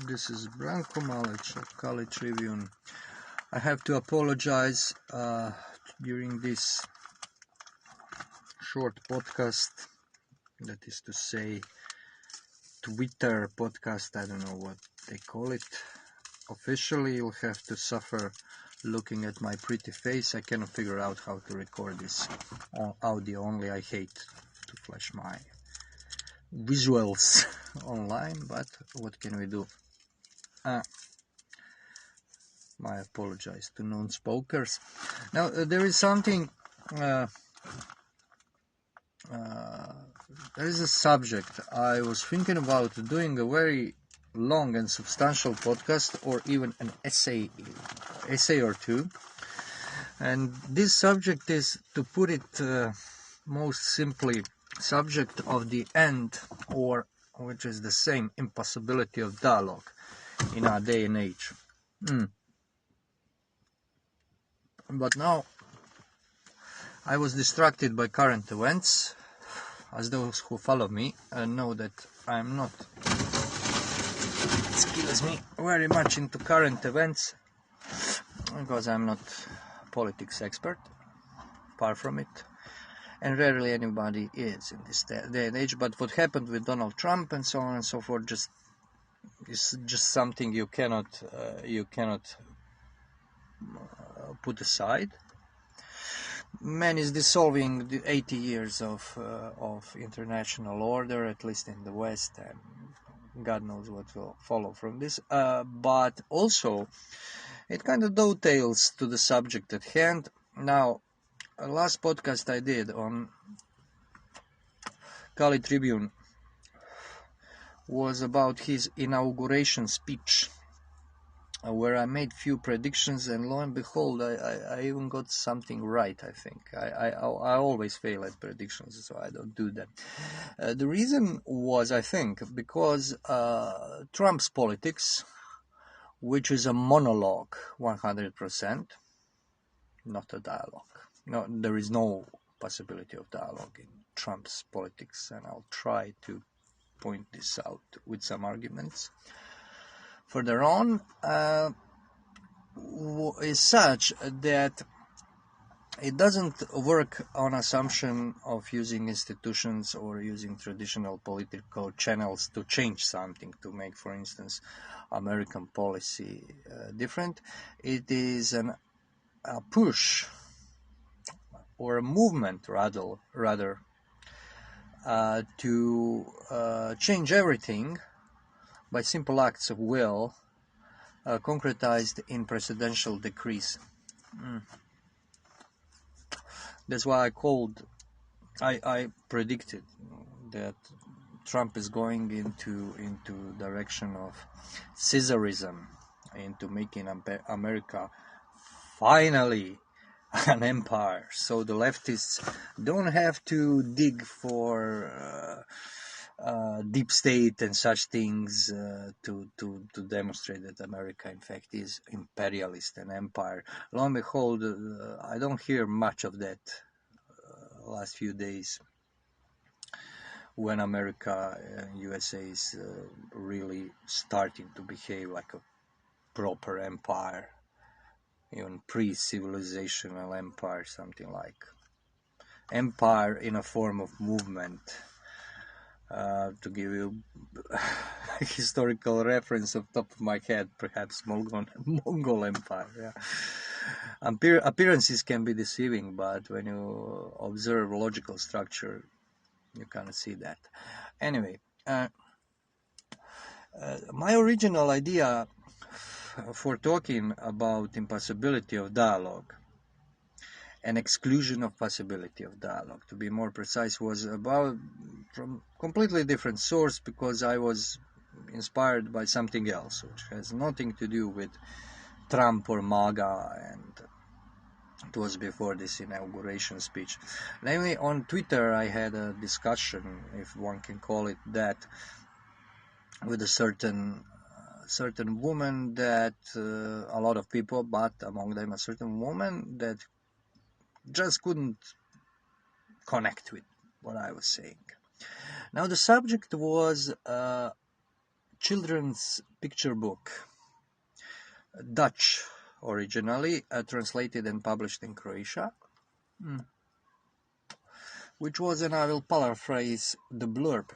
This is Branko Malic of Kali Tribune. I have to apologize during this short podcast, that is to say Twitter podcast, I don't know what they call it. Officially, you'll have to suffer looking at my pretty face. I cannot figure out how to record this on audio only. I hate to flash my visuals online, but what can we do? My apologies to non-spokers. Now, there is something, there is a subject. I was thinking about doing a very long and substantial podcast, or even an essay or two. And this subject is, to put it most simply, subject of the end, or which is the same, impossibility of dialogue in our day and age. But now I was distracted by current events, as those who follow me know that I'm not, very much into current events, because I'm not a politics expert, far from it, and rarely anybody is in this day and age. But what happened with Donald Trump and so on and so forth is just something you cannot put aside. Man is dissolving the 80 years of international order, at least in the West, and God knows what will follow from this. But also, it kind of dovetails to the subject at hand. Now, last podcast I did on Kali Tribune was about his inauguration speech, where I made few predictions, and lo and behold, I even got something right. I think I always fail at predictions, so I don't do that. The reason was, I think, because Trump's politics, which is a monologue 100%, not a dialogue. No, there is no possibility of dialogue in Trump's politics, and I'll try to point this out with some arguments further on, is such that it doesn't work on assumption of using institutions or using traditional political channels to change something, to make, for instance, American policy different. It is a push, or a movement rather to change everything by simple acts of will, concretized in presidential decrees. That's why I predicted that Trump is going into direction of Caesarism, into making America finally an empire, so the leftists don't have to dig for deep state and such things to demonstrate that America in fact is imperialist and empire. Lo and behold, I don't hear much of that last few days, when America and USA is really starting to behave like a proper empire, even pre-civilizational empire, something like empire in a form of movement. To give you a historical reference off the top of my head, perhaps Mongol Empire. Yeah. Appearances can be deceiving, but when you observe logical structure, you can't see that. Anyway, my original idea for talking about impossibility of dialogue and exclusion of possibility of dialogue, to be more precise, was about from completely different source, because I was inspired by something else, which has nothing to do with Trump or MAGA, and it was before this inauguration speech. Namely, on Twitter I had a discussion, if one can call it that, with a certain woman that a lot of people, but among them a certain woman, that just couldn't connect with what I was saying. Now, the subject was children's picture book, Dutch originally, translated and published in Croatia, which was, and I will paraphrase the blurb,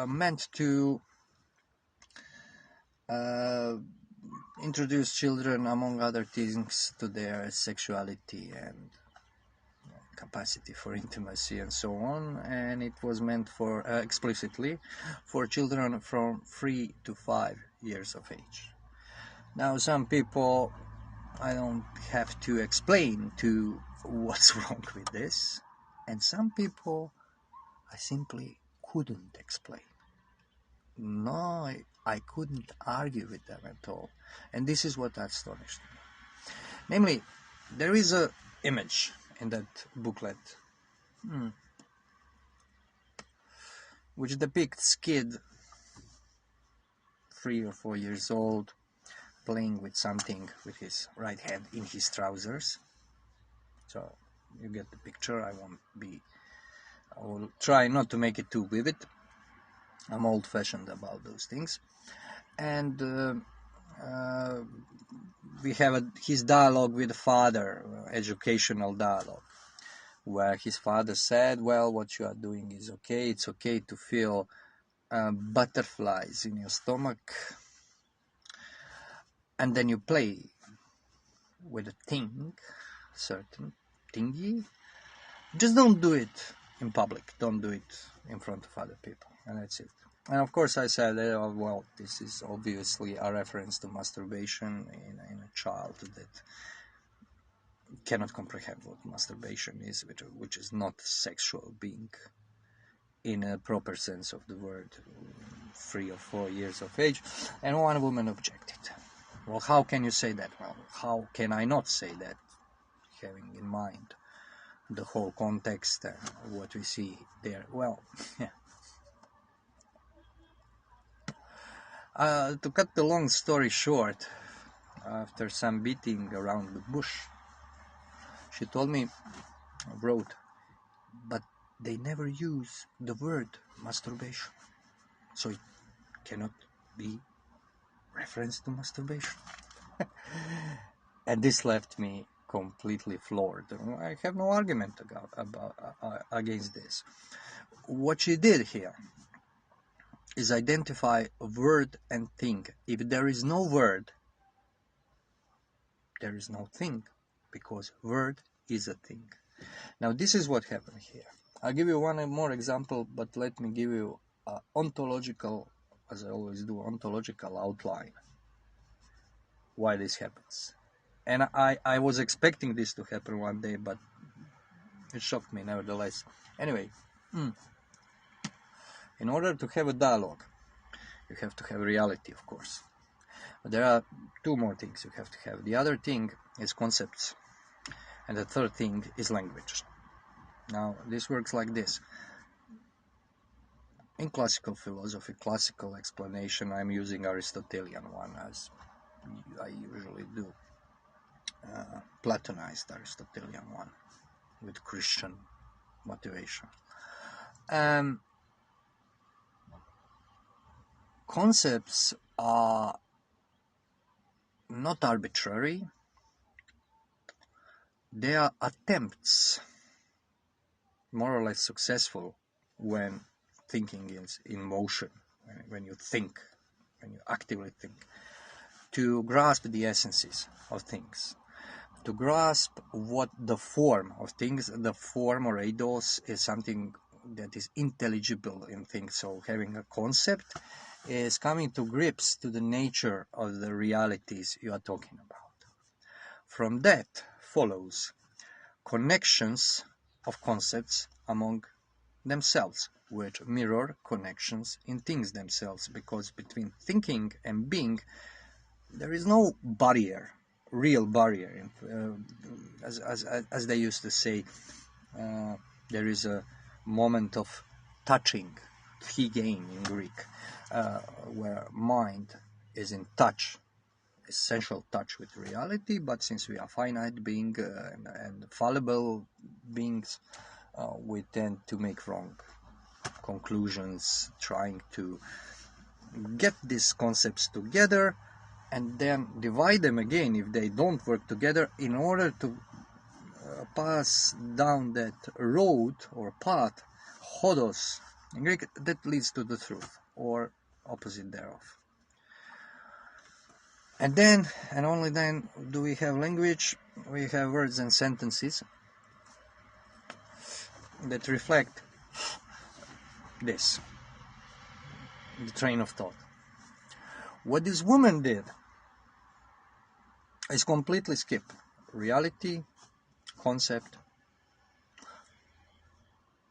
meant to introduce children, among other things, to their sexuality and capacity for intimacy and so on, and it was meant for explicitly for children from 3 to 5 years of age. Now, some people, I don't have to explain to what's wrong with this, and some people I simply couldn't explain. No, I couldn't argue with them at all, and this is what astonished me. Namely, there is a image in that booklet which depicts kid 3 or 4 years old playing with something with his right hand in his trousers. So you get the picture. I will try not to make it too vivid. I'm old-fashioned about those things. And we have his dialogue with the father, educational dialogue, where his father said, well, what you are doing is okay. It's okay to feel butterflies in your stomach. And then you play with a thing, certain thingy. Just don't do it in public. Don't do it in front of other people. And that's it. And of course I said, well, this is obviously a reference to masturbation in a child that cannot comprehend what masturbation is, which is not sexual being in a proper sense of the word, 3 or 4 years of age. And one woman objected. Well, how can you say that? Well, how can I not say that, having in mind the whole context and what we see there? Well, to cut the long story short, after some beating around the bush, she told me, wrote, but they never use the word masturbation, so it cannot be reference to masturbation. And this left me completely floored. I have no argument against this. What she did here is identify a word and thing. If there is no word, there is no thing, because word is a thing. Now, this is what happened here. I'll give you one more example, but let me give you an ontological, as I always do, ontological outline why this happens. And I was expecting this to happen one day, but it shocked me nevertheless. Anyway, in order to have a dialogue, you have to have reality, of course. But there are 2 more things you have to have. The other thing is concepts, and the third thing is language. Now, this works like this. In classical philosophy, classical explanation, I'm using Aristotelian one, as I usually do. Platonized Aristotelian one, with Christian motivation. Concepts are not arbitrary. They are attempts, more or less successful, when thinking is in motion, when you think, when you actively think, to grasp the essences of things, to grasp what the form of things, the form or eidos is something that is intelligible in things. So having a concept is coming to grips to the nature of the realities you are talking about. From that follows connections of concepts among themselves, which mirror connections in things themselves, because between thinking and being there is no barrier, real barrier. As they used to say, there is a moment of touching, phygein in Greek, where mind is in touch, essential touch with reality, but since we are finite being and fallible beings, we tend to make wrong conclusions, trying to get these concepts together and then divide them again if they don't work together, in order to pass down that road or path, hodos in Greek, that leads to the truth, or opposite thereof. And then, and only then, do we have language. We have words and sentences that reflect this, the train of thought. What this woman did is completely skip reality, concept,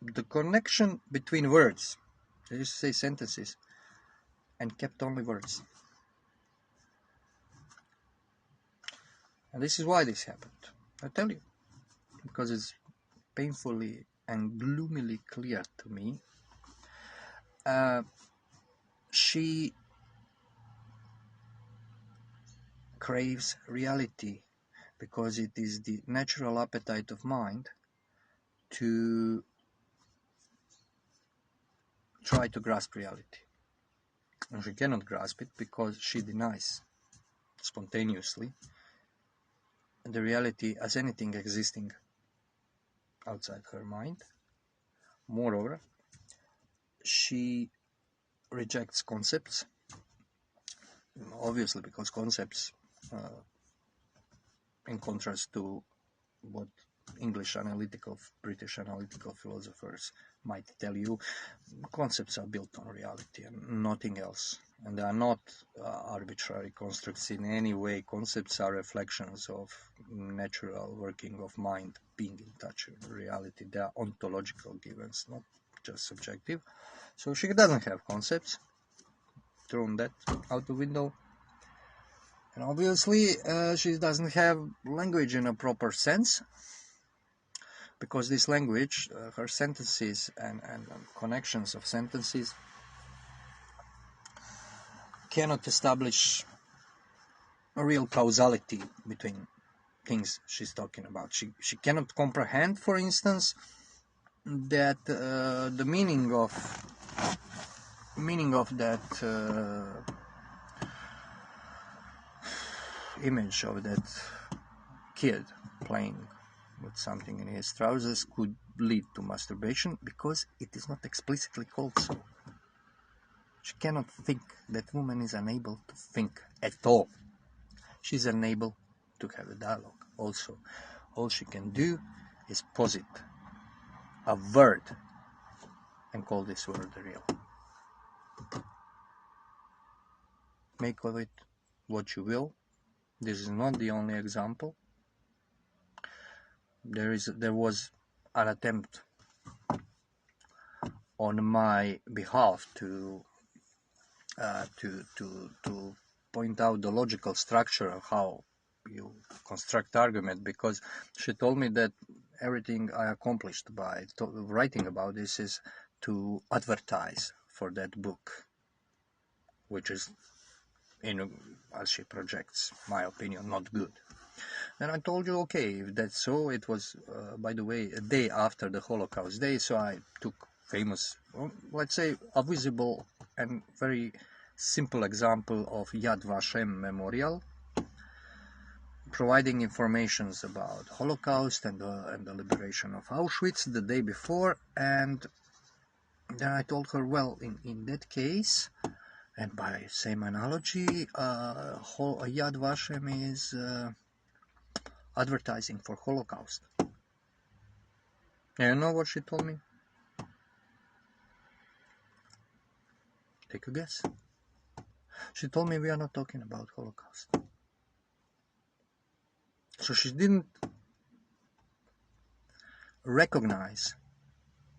the connection between words. I used to say sentences, and kept only words. And this is why this happened. I tell you, because it's painfully and gloomily clear to me. She craves reality because it is the natural appetite of mind to try to grasp reality. And she cannot grasp it because she denies spontaneously the reality as anything existing outside her mind. Moreover, she rejects concepts, obviously, because concepts, in contrast to what British analytical philosophers might tell you, concepts are built on reality and nothing else. And they are not arbitrary constructs in any way. Concepts are reflections of natural working of mind being in touch with reality. They are ontological givens, not just subjective. So she doesn't have concepts, thrown that out the window. And obviously she doesn't have language in a proper sense, because this language, her sentences and connections of sentences, cannot establish a real causality between things she's talking about. She cannot comprehend, for instance, that the meaning of that image of that kid playing with something in his trousers could lead to masturbation, because it is not explicitly called so. She cannot think. That woman is unable to think at all. She's unable to have a dialogue also. All she can do is posit a word and call this word real. Make of it what you will. This is not the only example. There was an attempt on my behalf to point out the logical structure of how you construct argument, because she told me that everything I accomplished by writing about this is to advertise for that book, which is, as she projects, my opinion, not good. And I told you, okay, if that's so. It was, by the way, a day after the Holocaust Day, so I took famous, let's say, a visible and very simple example of Yad Vashem Memorial, providing informations about Holocaust and the liberation of Auschwitz the day before. And then I told her, well, in that case, and by same analogy, Yad Vashem is advertising for Holocaust. And you know what she told me? Take a guess. She told me we are not talking about Holocaust. So she didn't recognize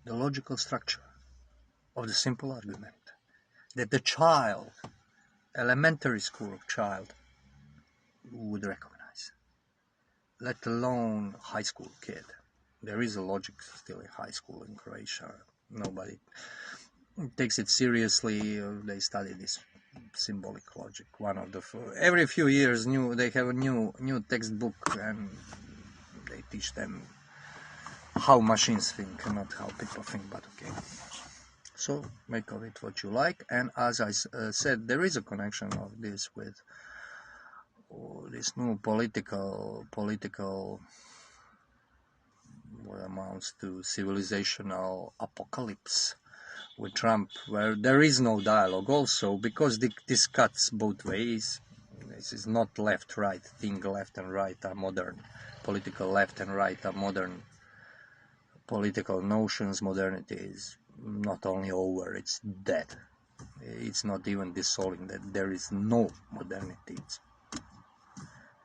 the logical structure of the simple argument that the child, elementary school child, would recognize, let alone high school kid. There is a logic still in high school in Croatia. Nobody takes it seriously. They study this symbolic logic. Every few years, they have a new textbook, and they teach them how machines think, not how people think. But okay. So make of it what you like. And as I said, there is a connection of this with this new political what amounts to civilizational apocalypse with Trump, where there is no dialogue also, because this cuts both ways. This is not left-right thing. Left and right are modern. Political left and right are modern political notions. Modernity is not only over, it's dead. It's not even dissolving. That there is no modernity. It's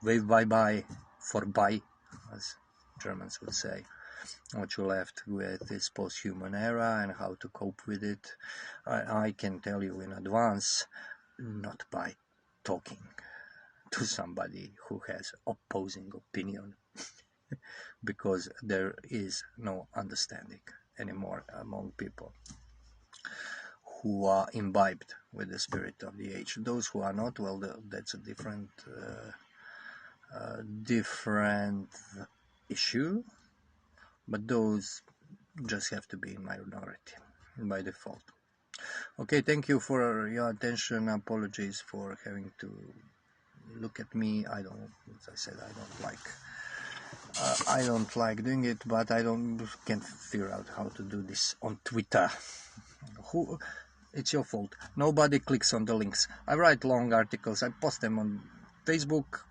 wave bye-bye, for bye, as Germans would say. What you're left with is post-human era and how to cope with it. I can tell you in advance, not by talking to somebody who has opposing opinion, because there is no understanding anymore among people who are imbibed with the spirit of the age. Those who are not, well, that's a different issue, but those just have to be in minority by default. Okay, thank you for your attention. Apologies for having to look at me. As I said, I don't like doing it, but can't figure out how to do this on Twitter. It's your fault. Nobody clicks on the links. I write long articles. I post them on Facebook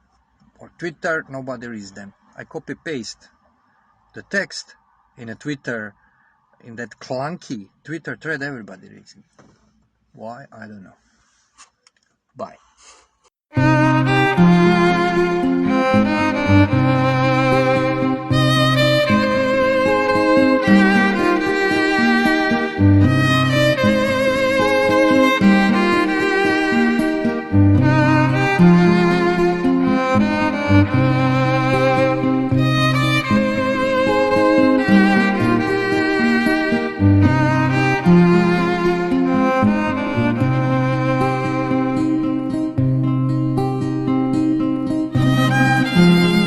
or Twitter. Nobody reads them. I copy paste the text in a Twitter, in that clunky Twitter thread. Everybody reads it. Why? I don't know. Bye.